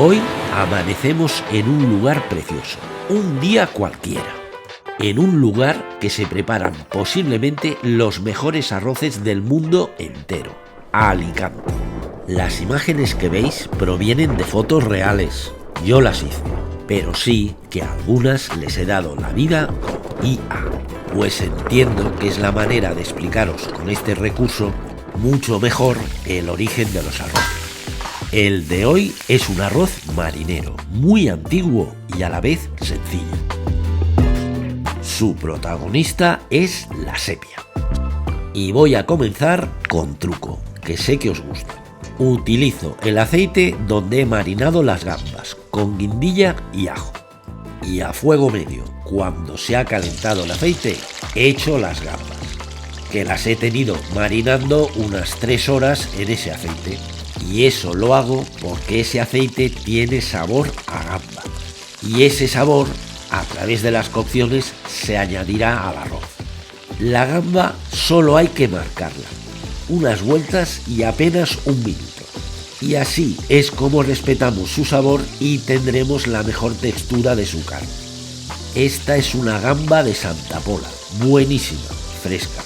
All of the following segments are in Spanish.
Hoy amanecemos en un lugar precioso, un día cualquiera, en un lugar que se preparan posiblemente los mejores arroces del mundo entero, Alicante. Las imágenes que veis provienen de fotos reales, yo las hice, pero sí que a algunas les he dado la vida con IA, pues entiendo que es la manera de explicaros con este recurso mucho mejor el origen de los arroces. El de hoy es un arroz marinero, muy antiguo y a la vez sencillo. Su protagonista es la sepia. Y voy a comenzar con truco, que sé que os gusta. Utilizo el aceite donde he marinado las gambas, con guindilla y ajo. Y a fuego medio, cuando se ha calentado el aceite, echo las gambas, que las he tenido marinando unas 3 horas en ese aceite. Y eso lo hago porque ese aceite tiene sabor a gamba. Y ese sabor, a través de las cocciones, se añadirá al arroz. La gamba solo hay que marcarla, unas vueltas y apenas un minuto. Y así es como respetamos su sabor y tendremos la mejor textura de su carne. Esta es una gamba de Santa Pola, buenísima, fresca.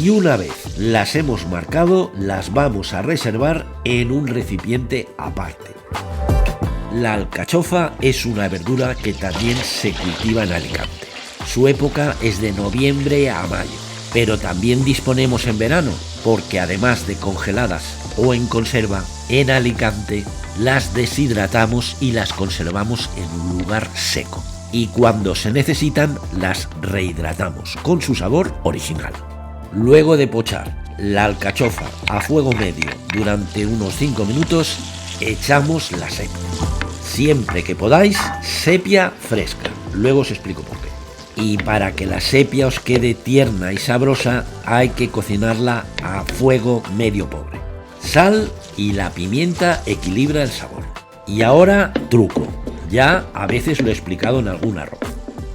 Y una vez las hemos marcado, las vamos a reservar en un recipiente aparte. La alcachofa es una verdura que también se cultiva en Alicante. Su época es de noviembre a mayo, pero también disponemos en verano, porque además de congeladas o en conserva, en Alicante las deshidratamos y las conservamos en un lugar seco. Y cuando se necesitan, las rehidratamos con su sabor original. Luego de pochar la alcachofa a fuego medio durante unos 5 minutos, echamos la sepia. Siempre que podáis, sepia fresca. Luego os explico por qué. Y para que la sepia os quede tierna y sabrosa, hay que cocinarla a fuego medio pobre. Sal y la pimienta equilibra el sabor. Y ahora, truco. Ya a veces lo he explicado en algún arroz,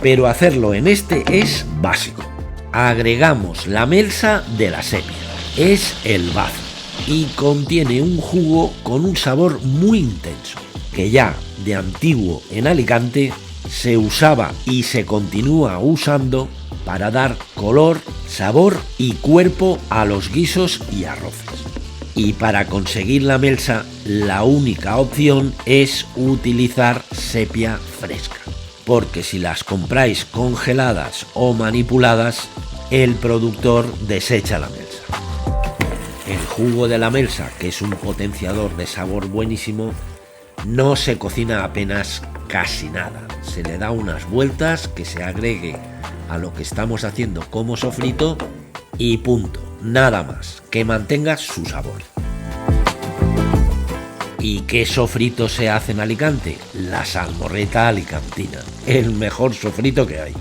pero hacerlo en este es básico. Agregamos la melsa de la sepia, es el bazo, y contiene un jugo con un sabor muy intenso, que ya de antiguo en Alicante se usaba y se continúa usando para dar color, sabor y cuerpo a los guisos y arroces. Y para conseguir la melsa, la única opción es utilizar sepia fresca, porque si las compráis congeladas o manipuladas, el productor desecha la melsa. El jugo de la melsa, que es un potenciador de sabor buenísimo, no se cocina apenas casi nada. Se le da unas vueltas, que se agregue a lo que estamos haciendo como sofrito y punto, nada más, que mantenga su sabor. ¿Y qué sofrito se hace en Alicante? La salmorreta alicantina, el mejor sofrito que hay.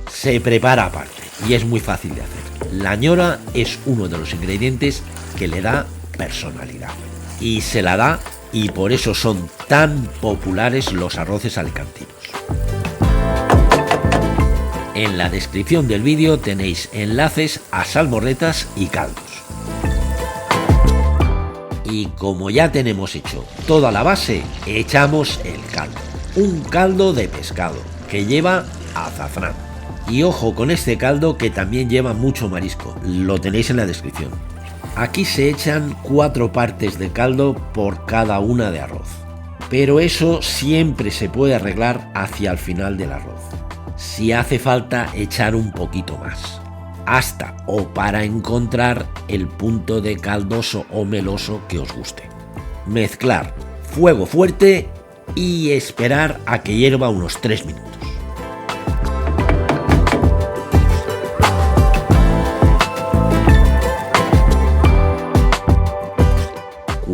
Se prepara aparte y es muy fácil de hacer. La ñora es uno de los ingredientes que le da personalidad. Y se la da, y por eso son tan populares los arroces alicantinos. En la descripción del vídeo tenéis enlaces a salmorretas y caldos. Y como ya tenemos hecho toda la base, echamos el caldo. Un caldo de pescado que lleva azafrán. Y ojo con este caldo, que también lleva mucho marisco, lo tenéis en la descripción. Aquí se echan 4 partes de caldo por cada una de arroz. Pero eso siempre se puede arreglar hacia el final del arroz. Si hace falta echar un poquito más, hasta o para encontrar el punto de caldoso o meloso que os guste. Mezclar, fuego fuerte y esperar a que hierva unos 3 minutos.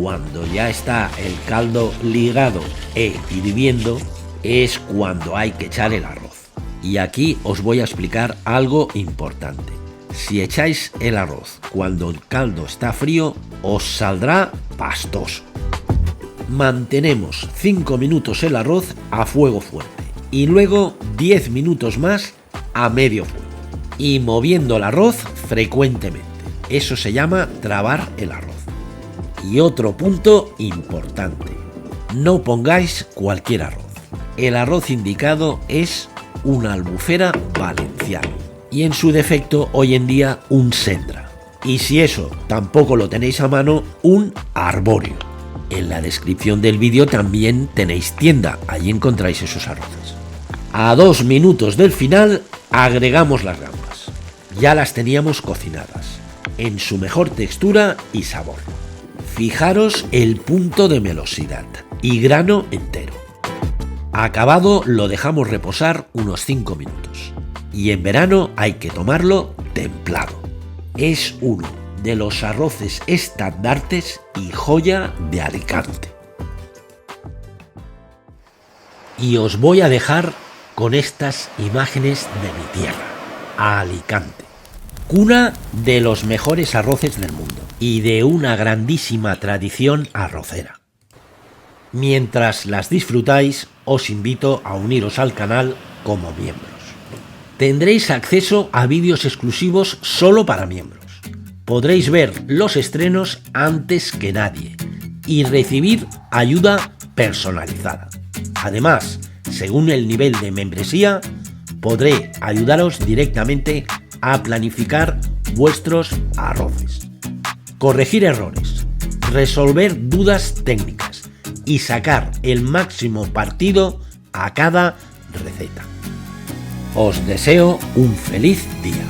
Cuando ya está el caldo ligado e hirviendo, es cuando hay que echar el arroz. Y aquí os voy a explicar algo importante. Si echáis el arroz cuando el caldo está frío, os saldrá pastoso. Mantenemos 5 minutos el arroz a fuego fuerte y luego 10 minutos más a medio fuego. Y moviendo el arroz frecuentemente. Eso se llama trabar el arroz. Y otro punto importante. No pongáis cualquier arroz. El arroz indicado es una albufera valenciano y en su defecto hoy en día un sendra. Y si eso tampoco lo tenéis a mano, un arbóreo. En la descripción del vídeo también tenéis tienda, allí encontráis esos arroces. A 2 minutos del final agregamos las gambas. Ya las teníamos cocinadas, en su mejor textura y sabor. Fijaros el punto de melosidad y grano entero. Acabado lo dejamos reposar unos 5 minutos. Y en verano hay que tomarlo templado. Es uno de los arroces estandartes y joya de Alicante. Y os voy a dejar con estas imágenes de mi tierra, Alicante. Cuna de los mejores arroces del mundo y de una grandísima tradición arrocera. Mientras las disfrutáis, os invito a uniros al canal como miembros. Tendréis acceso a vídeos exclusivos solo para miembros. Podréis ver los estrenos antes que nadie y recibir ayuda personalizada. Además, según el nivel de membresía, podré ayudaros directamente a planificar vuestros arroces, corregir errores, resolver dudas técnicas y sacar el máximo partido a cada receta. Os deseo un feliz día.